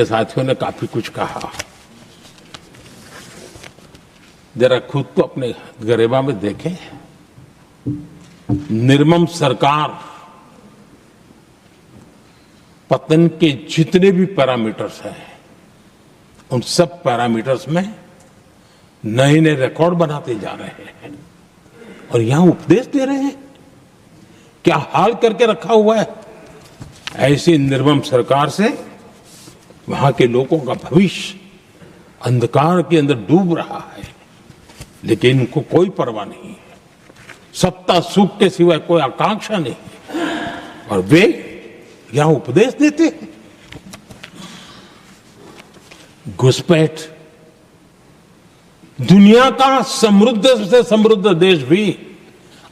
साथियों ने काफी कुछ कहा। जरा खुद को अपने गरेबा में देखें। निर्मम सरकार पतन के जितने भी पैरामीटर्स हैं, उन सब पैरामीटर्स में नए नए रिकॉर्ड बनाते जा रहे हैं और यहां उपदेश दे रहे हैं। क्या हाल करके रखा हुआ है। ऐसी निर्मम सरकार से वहां के लोगों का भविष्य अंधकार के अंदर डूब रहा है, लेकिन इनको कोई परवाह नहीं है। सत्ता सुख के सिवाय कोई आकांक्षा नहीं है और वे यहां उपदेश देते हैं। घुसपैठ दुनिया का समृद्ध से समृद्ध देश भी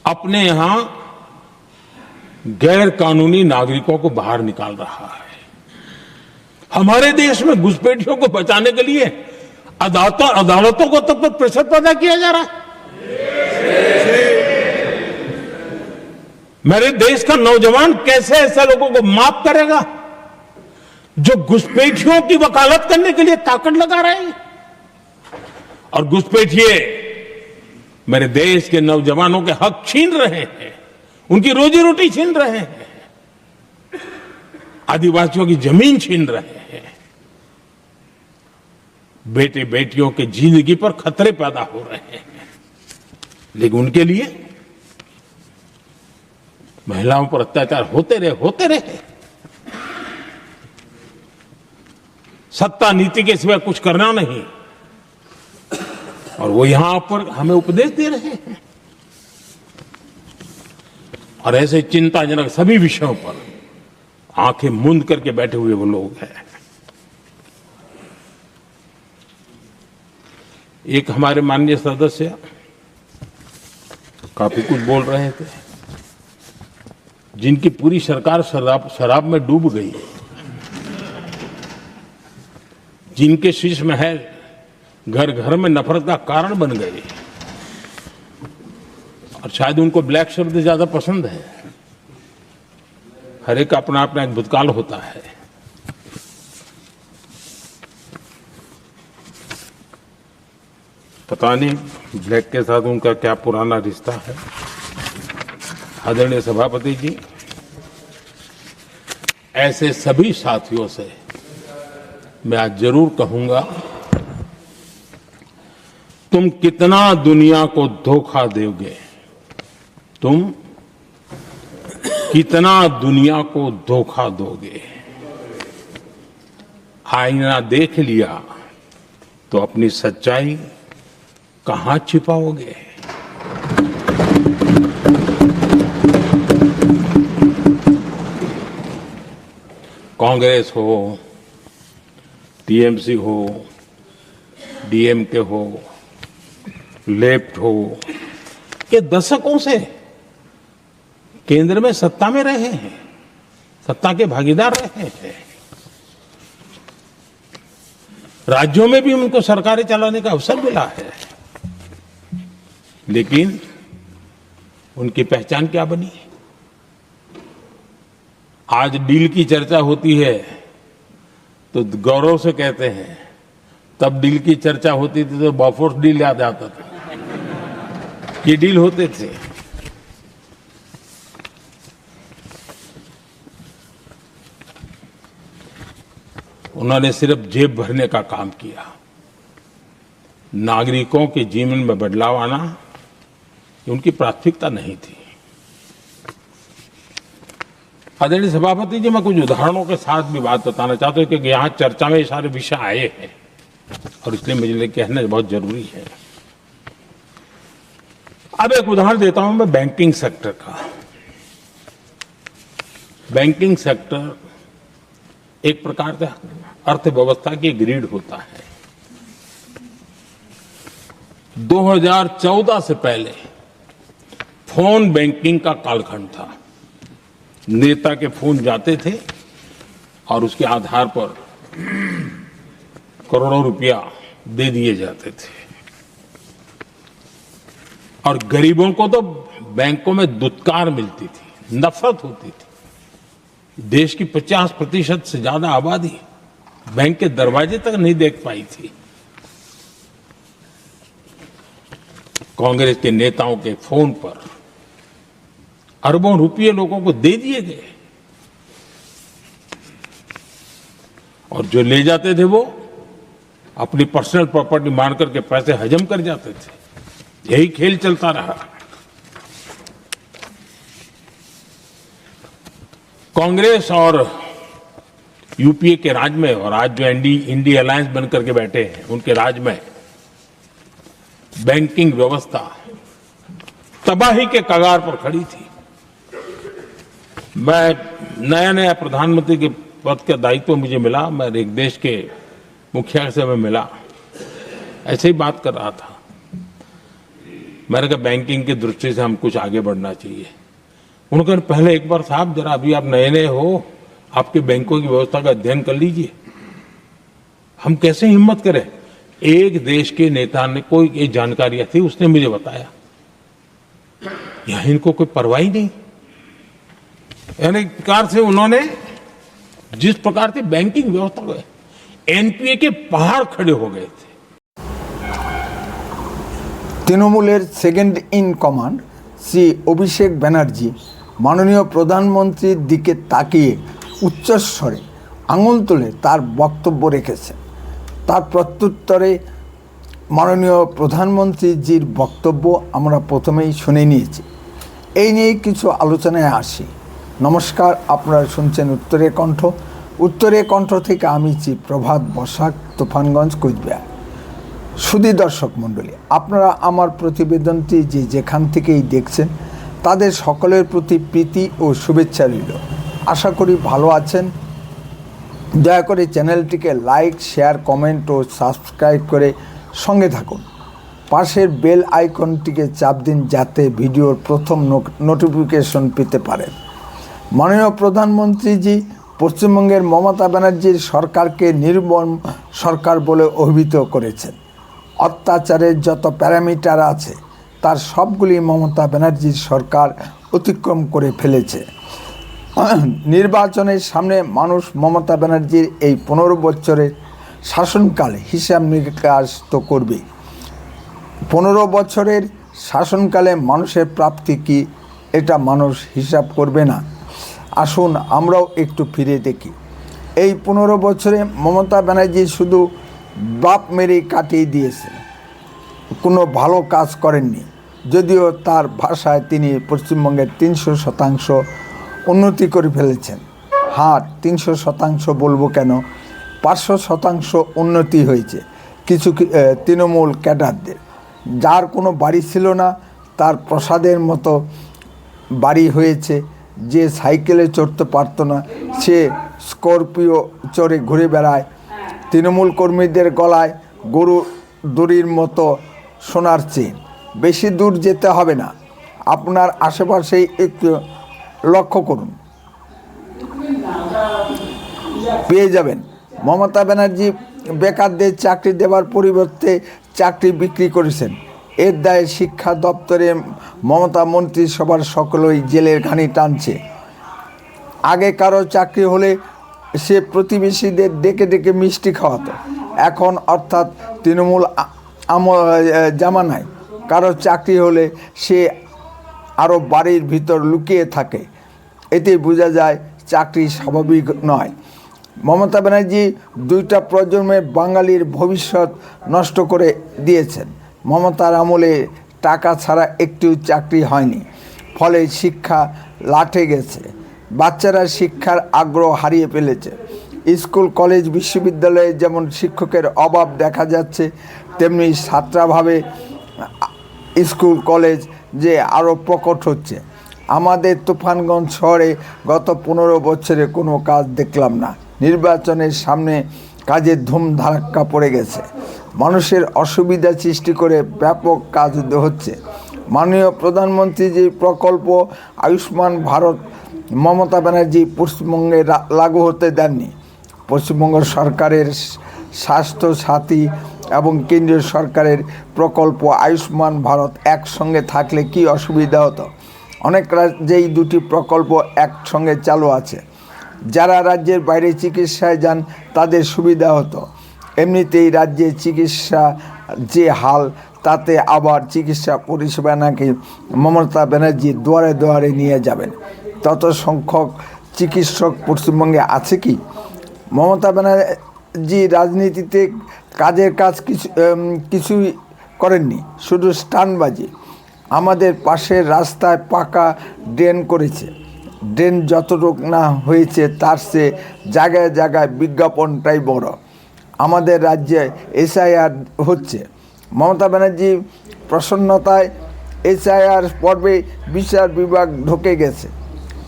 अपने यहां गैर कानूनी नागरिकों को बाहर निकाल रहा है। हमारे देश में घुसपैठियों को बचाने के लिए अदालतों को तब तक प्रेशर पैदा किया जा रहा है। मेरे देश का नौजवान कैसे ऐसे लोगों को माफ करेगा जो घुसपैठियों की वकालत करने के लिए ताकत लगा रहे हैं। और घुसपैठिए मेरे देश के नौजवानों के हक छीन रहे हैं, उनकी रोजी रोटी छीन रहे हैं, आदिवासियों की जमीन छीन रहे हैं, बेटे बेटियों की जिंदगी पर खतरे पैदा हो रहे हैं। लेकिन उनके लिए महिलाओं पर अत्याचार होते रहे। सत्ता नीति के सिवा कुछ करना नहीं और वो यहां पर हमें उपदेश दे रहे हैं। और ऐसे चिंताजनक सभी विषयों पर आंखें मूंद करके बैठे हुए वो लोग हैं। एक हमारे माननीय सदस्य काफी कुछ बोल रहे थे, जिनकी पूरी सरकार शराब में डूब गई, जिनके शीश महल घर घर में नफरत का कारण बन गए और शायद उनको ब्लैक शब्द ज्यादा पसंद है। हर एक अपना अपना एक भूतकाल होता है। पता नहीं ब्लैक के साथ उनका क्या पुराना रिश्ता है। आदरणीय सभापति जी, ऐसे सभी साथियों से मैं आज जरूर कहूंगा, तुम कितना दुनिया को धोखा दोगे, तुम कितना दुनिया को धोखा दोगे। आईना देख लिया तो अपनी सच्चाई कहां छिपाओगे। कांग्रेस हो, टीएमसी हो, डीएमके हो, लेफ्ट हो, ये दशकों से केंद्र में सत्ता में रहे हैं, सत्ता के भागीदार रहे हैं। राज्यों में भी उनको सरकारें चलाने का अवसर मिला है, लेकिन उनकी पहचान क्या बनी। आज डील की चर्चा होती है तो गौरव से कहते हैं, तब डील की चर्चा होती थी तो बॉफोर्स डील याद आता था। ये डील होते थे। उन्होंने सिर्फ जेब भरने का काम किया। नागरिकों के जीवन में बदलाव आना उनकी प्राथमिकता नहीं थी। आदरणीय सभापति जी, मैं कुछ उदाहरणों के साथ भी बात बताना चाहता हूं, क्योंकि यहां चर्चा में ये सारे विषय आए हैं और इसलिए मुझे कहना बहुत जरूरी है। अब एक उदाहरण देता हूं मैं बैंकिंग सेक्टर का। बैंकिंग सेक्टर एक प्रकार से अर्थव्यवस्था की ग्रिड होता है। 2014 से पहले फोन बैंकिंग का कालखंड था। नेता के फोन जाते थे और उसके आधार पर करोड़ों रुपया दे दिए जाते थे और गरीबों को तो बैंकों में दुत्कार मिलती थी, नफरत होती थी। देश की 50% से ज्यादा आबादी बैंक के दरवाजे तक नहीं देख पाई थी। कांग्रेस के नेताओं के फोन पर अरबों रुपये लोगों को दे दिए गए और जो ले जाते थे वो अपनी पर्सनल प्रॉपर्टी मान करके पैसे हजम कर जाते थे। यही खेल चलता रहा। कांग्रेस और यूपीए के राज में और आज जो इंडी अलायंस बनकर के बैठे हैं उनके राज में बैंकिंग व्यवस्था तबाही के कगार पर खड़ी थी। मैं नया प्रधानमंत्री के पद का दायित्व मुझे मिला, मैं एक देश के मुखिया से मैं मिला, ऐसे ही बात कर रहा था। मैंने कहा बैंकिंग की दृष्टि से हम कुछ आगे बढ़ना चाहिए। उन्होंने कहा पहले एक बार साहब जरा अभी आप नए हो, आपके बैंकों की व्यवस्था का अध्ययन कर लीजिए। हम कैसे हिम्मत करें। एक देश के नेता ने कोई एक जानकारियां थी, उसने मुझे बताया यहां इनको कोई परवाह ही नहीं। यानी एक प्रकार से उन्होंने जिस प्रकार से बैंकिंग व्यवस्था को एनपीए के पहाड़ खड़े हो गए थे। তৃণমূলের second in command Shri Abhishek Banerjee মাননীয় প্রধানমন্ত্রীর দিকে তাকিয়ে উচ্চস্বরে আঙুল তুলে তার বক্তব্য রেখেছেন। তার প্রত্যুত্তরে মাননীয় প্রধানমন্ত্রীজির বক্তব্য আমরা প্রথমেই শুনে নিয়েছি। এই নিয়ে কিছু আলোচনায় আসি। নমস্কার, আপনারা শুনছেন উত্তরের কণ্ঠ। উত্তরের কণ্ঠ থেকে আমি প্রভাত বসাক, তুফানগঞ্জ, কোচবিহার। সুধী দর্শক মণ্ডলী, আপনারা আমার প্রতিবেদনটি যেখান থেকেই দেখছেন তাদের সকলের প্রতি প্রীতি ও শুভেচ্ছা রইল। আশা করি ভালো আছেন। দয়া করে চ্যানেলটিকে লাইক, শেয়ার, কমেন্ট ও সাবস্ক্রাইব করে সঙ্গে থাকুন। পাশের বেল আইকনটিকে চাপ দিন যাতে ভিডিওর প্রথম নোটিফিকেশন পেতে পারেন। মাননীয় প্রধানমন্ত্রীজি পশ্চিমবঙ্গের মমতা ব্যানার্জির সরকারকে নির্মম সরকার বলে অভিহিত করেছেন। অত্যাচারের যত প্যারামিটার আছে তার সবগুলি মমতা ব্যানার্জির সরকার অতিক্রম করে ফেলেছে। নির্বাচনের সামনে মানুষ মমতা ব্যানার্জির এই 15 বছরের শাসনকাল হিসাব নিকাশ তো করবেই। 15 বছরের শাসনকালে মানুষের প্রাপ্তি কি, এটা মানুষ হিসাব করবে না। আসুন আমরাও একটু ফিরে দেখি। এই 15 বছরে মমতা ব্যানার্জি শুধু বাপ মেরে কাটিয়ে দিয়েছেন, কোনো ভালো কাজ করেননি। যদিও তার ভাষায় তিনি পশ্চিমবঙ্গের 300% উন্নতি করে ফেলেছেন। হ্যাঁ, 300% বলবো কেন, 500% উন্নতি হয়েছে কিছু তৃণমূল ক্যাডারদের। যার কোনো বাড়ি ছিল না তার প্রসাদের মতো বাড়ি হয়েছে। যে সাইকেলে চড়তে পারতো না সে স্করপিও চড়ে ঘুরে বেড়ায়। তৃণমূল কর্মীদের গলায় গরু দড়ির মতো সোনার চেন। বেশি দূর যেতে হবে না, আপনার আশেপাশেই একটু লক্ষ্য করুন, পেয়ে যাবেন। মমতা ব্যানার্জি বেকারদের চাকরি দেওয়ার পরিবর্তে চাকরি বিক্রি করেছেন। এর দায়ে শিক্ষা দপ্তরে মমতা মন্ত্রিসভার সকলেই জেলের ঘানি টানছে। আগে কারো চাকরি হলে সে প্রতিবেশীদের ডেকে ডেকে মিষ্টি খাওয়াতো। এখন অর্থাৎ তৃণমূল জামানায় কারো চাকরি হলে সে আরও বাড়ির ভিতর লুকিয়ে থাকে। এতে বোঝা যায় চাকরি স্বাভাবিক নয়। মমতা ব্যানার্জি 2টা প্রজন্মের বাঙালির ভবিষ্যৎ নষ্ট করে দিয়েছেন। মমতার আমলে টাকা ছাড়া একটু চাকরি হয়নি, ফলে শিক্ষা লাটে গেছে। বাচ্চারা শিক্ষার আগ্রহ হারিয়ে ফেলেছে। স্কুল, কলেজ, বিশ্ববিদ্যালয়ে যেমন শিক্ষকের অভাব দেখা যাচ্ছে, তেমনি ছাত্রাভাবে স্কুল কলেজ যে আরও প্রকট হচ্ছে। আমাদের তুফানগঞ্জ শহরে গত 15 বছরে কোনো কাজ দেখলাম না। নির্বাচনের সামনে কাজের ধুম ধাক্কা পড়ে গেছে। মানুষের অসুবিধা সৃষ্টি করে ব্যাপক কাজ হচ্ছে। মাননীয় প্রধানমন্ত্রী যে প্রকল্প আয়ুষ্মান ভারত মমতা ব্যানার্জি পশ্চিমবঙ্গে লাগু হতে দেননি। পশ্চিমবঙ্গ সরকারের স্বাস্থ্য সাথী এবং কেন্দ্রীয় সরকারের প্রকল্প আয়ুষ্মান ভারত একসঙ্গে থাকলে কি অসুবিধা হতো। অনেক রাজ্যেই 2টি প্রকল্প একসঙ্গে চালু আছে। যারা রাজ্যের বাইরে চিকিৎসায় যান তাদের সুবিধা হতো। এমনিতেই রাজ্যে চিকিৎসা যে হাল, তাতে আবার চিকিৎসা পরিষেবা নাকি মমতা ব্যানার্জি দুয়ারে দুয়ারে নিয়ে যাবেন। তত সংখ্যক চিকিৎসক পশ্চিমবঙ্গে আছে কি? মমতা ব্যানার্জি রাজনীতিতে কাজের কাজ কিছুই করেননি, শুধু স্টান্টবাজি। আমাদের পাশের রাস্তায় পাকা ড্রেন করেছে। ড্রেন যতটুকু না হয়েছে তার চেয়ে জায়গায় জায়গায় বিজ্ঞাপনটাই বড়। আমাদের রাজ্যে এসআইআর হচ্ছে। মমতা ব্যানার্জি প্রসন্নতায় এসআইআর পর্বে বিচার বিভাগ ঢুকে গেছে।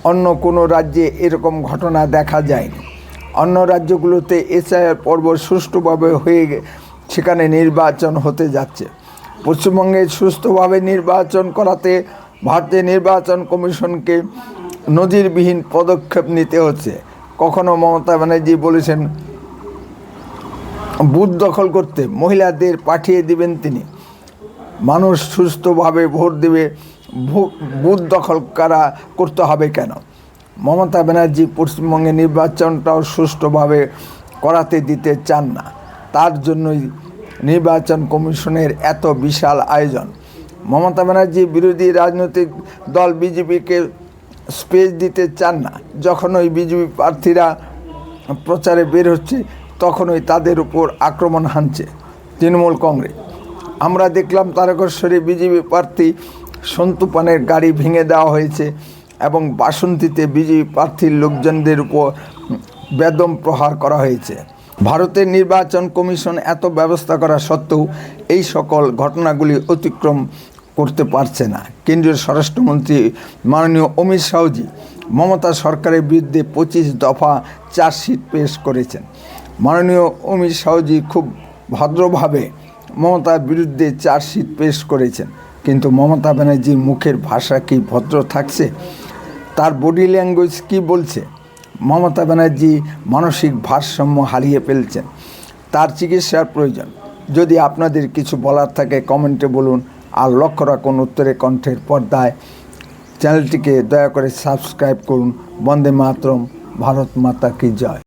অন্য কোনো রাজ্যে এরকম ঘটনা দেখা যায়নি। অন্য রাজ্যগুলোতে এসআইআর পর্ব সুষ্ঠুভাবে হয়ে সেখানে নির্বাচন হতে যাচ্ছে। পশ্চিমবঙ্গে সুষ্ঠুভাবে নির্বাচন করাতে ভারতের নির্বাচন কমিশনকে নজিরবিহীন পদক্ষেপ নিতে হচ্ছে। কখনো মমতা ব্যানার্জি বলেছেন বুথ দখল করতে মহিলাদের পাঠিয়ে দিবেন তিনি। মানুষ সুস্থভাবে ভোট দেবে, বুথ দখল করতে হবে কেন? মমতা ব্যানার্জি পশ্চিমবঙ্গে নির্বাচনটাও সুষ্ঠুভাবে করাতে দিতে চান না। তার জন্যই নির্বাচন কমিশনের এত বিশাল আয়োজন। মমতা ব্যানার্জি বিরোধী রাজনৈতিক দল বিজেপিকে স্পেস দিতে চান না। যখন ওই বিজেপি প্রার্থীরা প্রচারে বের হচ্ছে তখনই তাদের উপর আক্রমণ হানছে তৃণমূল কংগ্রেস। আমরা দেখলাম তারকেশ্বরে বিজেপি প্রার্থী সন্তু পানের গাড়ি ভেঙে দেওয়া হয়েছে এবং বাসন্তীতে বিজেপি প্রার্থীর লোকজনদের উপর বেদম প্রহার করা হয়েছে। ভারতের নির্বাচন কমিশন এত ব্যবস্থা করা সত্ত্বেও এই সকল ঘটনাগুলি অতিক্রম করতে পারছে না। কেন্দ্রীয় স্বরাষ্ট্রমন্ত্রী মাননীয় অমিত শাহজি মমতা সরকারের বিরুদ্ধে 25 দফা চার্জশিট পেশ করেছেন। মাননীয় অমিত শাহজি খুব ভদ্রভাবে মমতার বিরুদ্ধে চার্জশিট পেশ করেছেন, কিন্তু মমতা ব্যানার্জির মুখের ভাষা কি ভদ্র থাকছে? তার বডি ল্যাঙ্গুয়েজ কি বলছে? মমতা ব্যানার্জি মানসিক ভারসাম্য হারিয়ে ফেলছেন। তার চিকিৎসার প্রয়োজন। যদি আপনাদের কিছু বলার থাকে কমেন্টে বলুন। আর লক্ষ্য রাখুন উত্তরে কণ্ঠের পর্দায়। চ্যানেলটিকে দয়া করে সাবস্ক্রাইব করুন। বন্দে মাতরম। ভারত মাতা কি জয়।